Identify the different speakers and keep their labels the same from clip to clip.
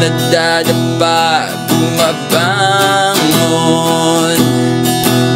Speaker 1: nadadapa, bumabangon,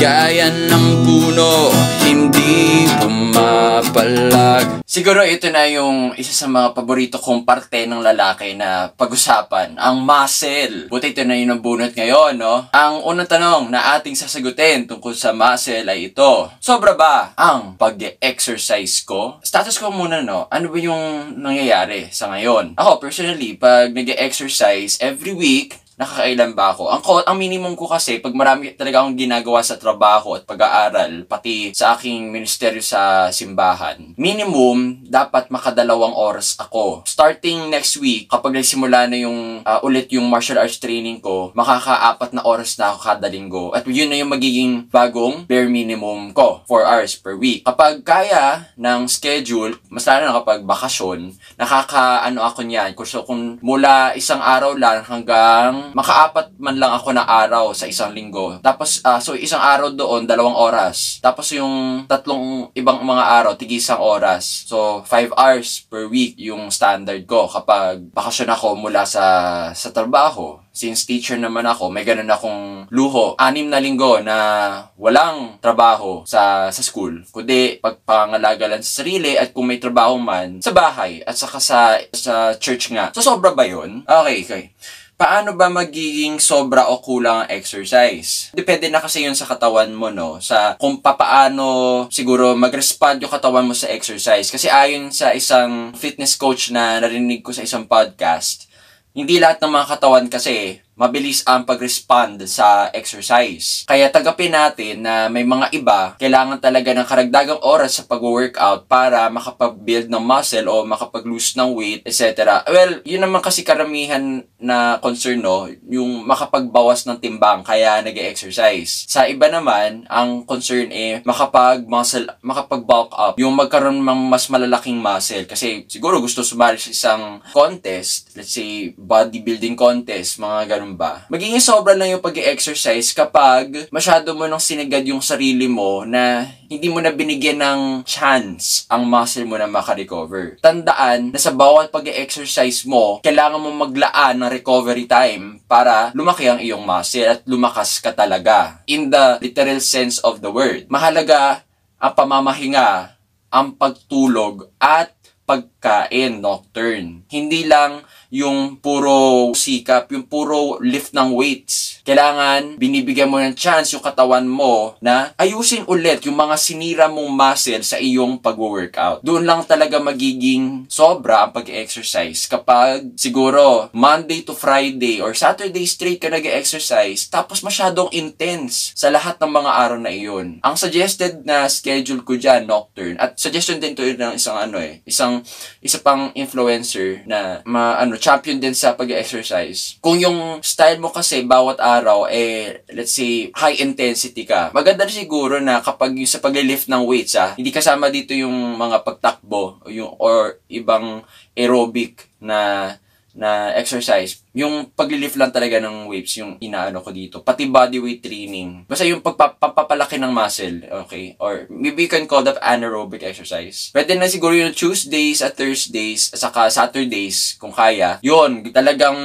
Speaker 1: gaya ng puno, hindi pumapalag. Siguro ito na yung isa sa mga paborito kong parte ng lalaki na pag-usapan, ang muscle. Buti ito na yung nabunot ngayon, no? Ang unang tanong na ating sasagutin tungkol sa muscle ay ito: sobra ba ang pag-exercise ko? Status ko muna, no? Ano ba yung nangyayari sa ngayon? Ako, personally, pag nag-exercise every week, nakakailan ba ako? Ang minimum ko kasi, pag marami talaga akong ginagawa sa trabaho at pag-aaral, pati sa aking ministeryo sa simbahan, minimum, dapat makadalawang oras ako. Starting next week, kapag nagsimula na yung ulit yung martial arts training ko, makaka-4 na oras na ako kada linggo. At yun na yung magiging bagong bare minimum ko, 4 hours per week. Kapag kaya ng schedule, mas lalo na kapag bakasyon, nakaka-ano ako niyan. Kung mula isang araw lang hanggang maka-4 man lang ako na araw sa isang linggo. Tapos, so isang araw doon, 2 oras. Tapos yung 3 ibang mga araw, tig isang oras. So, 5 hours per week yung standard ko kapag bakasyon ako mula sa trabaho. Since teacher naman ako, may ganun akong luho. 6 na linggo na walang trabaho sa school. Kundi pagpangalaga lang sa sarili at kung may trabaho man, sa bahay at saka sa church nga. So, sobra ba yun? Okay. Paano ba magiging sobra o kulang ang exercise? Depende na kasi yun sa katawan mo, no? Sa kung papaano siguro mag-respond yung katawan mo sa exercise. Kasi ayon sa isang fitness coach na narinig ko sa isang podcast, hindi lahat ng mga katawan kasi mabilis ang pag-respond sa exercise. Kaya tagapin natin na may mga iba, kailangan talaga ng karagdagang oras sa pag-workout para makapag-build ng muscle o makapag-lose ng weight, etc. Well, yun naman kasi karamihan na concern, no? Yung makapagbawas ng timbang, kaya nag-exercise. Sa iba naman, ang concern makapag-bulk up, yung magkaroon ng mas malalaking muscle. Kasi siguro gusto sumali sa isang contest, let's say bodybuilding contest, mga ganun ba? Magiging sobra lang yung pag-exercise kapag masyado mo nang sinagad yung sarili mo na hindi mo na binigyan ng chance ang muscle mo na makarecover. Tandaan na sa bawat pag-exercise mo, kailangan mo maglaan ng recovery time para lumaki ang iyong muscle at lumakas ka talaga. In the literal sense of the word. Mahalaga ang pamamahinga, ang pagtulog at pagkain nocturne. Hindi lang yung puro sikap, yung puro lift ng weights. Kailangan binibigyan mo ng chance yung katawan mo na ayusin ulit yung mga sinira mong muscle sa iyong pag-workout. Doon lang talaga magiging sobra ang pag-exercise kapag siguro Monday to Friday or Saturday straight ka nag-exercise tapos masyadong intense sa lahat ng mga araw na iyon. Ang suggested na schedule ko dyan, nocturne, at suggestion din to ng isa pang influencer na champion din sa pag-exercise. Kung yung style mo kasi bawat araw, let's say, high intensity ka, maganda siguro na kapag yung sa pag-lift ng weights, hindi kasama dito yung mga pagtakbo or ibang aerobic na exercise. Yung pag-lift lang talaga ng weights, yung inaano ko dito. Pati body weight training. Basta yung pagpapalaki ng muscle, okay? Or maybe you can call that anaerobic exercise. Pwede na siguro yung Tuesdays at Thursdays, at saka Saturdays, kung kaya. Yun, talagang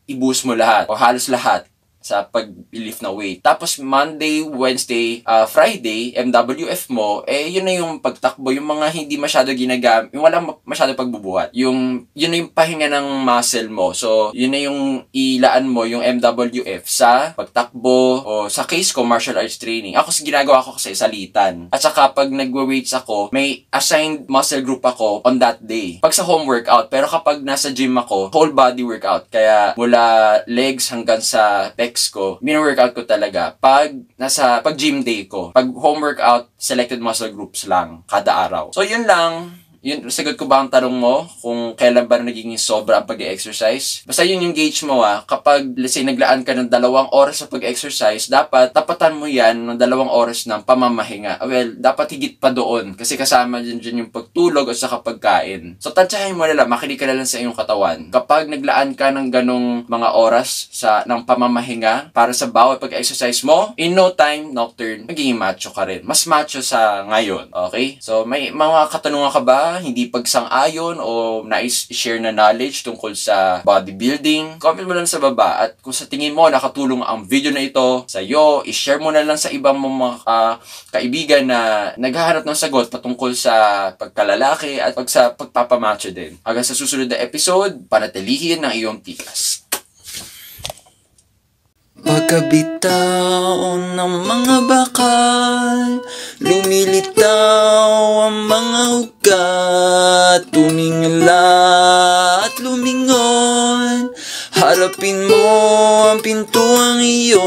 Speaker 1: i-boost mo lahat, o halos lahat, sa pag-lift na weight. Tapos Monday, Wednesday, Friday, MWF mo, yun na yung pagtakbo, yung mga hindi masyado ginagamit, yung walang masyado pagbubuhat. Yun na yung pahinga ng muscle mo. So, yun na yung ilaan mo, yung MWF sa pagtakbo, o sa case ko, martial arts training. Ako, ginagawa ko kasi salitan. At saka pag nagwa-weights ako, may assigned muscle group ako on that day. Pag sa home workout, pero kapag nasa gym ako, whole body workout. Kaya mula legs hanggang sa ko, mini-workout ko talaga pag gym day ko. Pag home workout, selected muscle groups lang kada araw. So, yun lang. Yun, sagot ko ba ang tanong mo kung kailan ba nagiging sobra ang pag-exercise? Basta yun yung gauge mo kapag let's say naglaan ka ng 2 oras sa pag-exercise, dapat tapatan mo yan ng 2 oras ng pamamahinga. Well, dapat higit pa doon kasi kasama dyan yung pagtulog at saka pagkain. So, tansyahin mo nila, makinig ka na lang sa iyong katawan. Kapag naglaan ka ng ganong mga oras ng pamamahinga para sa bawat pag-exercise mo, in no time, nocturne, magiging macho ka rin. Mas macho sa ngayon, okay? So, may mga katanungan ka ba? ka, hindi pagsang-ayon o nais share na knowledge tungkol sa bodybuilding, comment mo lang sa baba. At kung sa tingin mo nakatulong ang video na ito sa iyo, i-share mo na lang sa ibang mga kaibigan na naghahanap ng sagot patungkol sa pagkalalaki at sa pagpapamacho din. Hanggang sa susunod na episode, panatilihin ng iyong tikas. Pagkabitaw ng mga bakal, lumilitaw ang mga ugat, tumingala at lumingon, harapin mo ang pintuang iyon.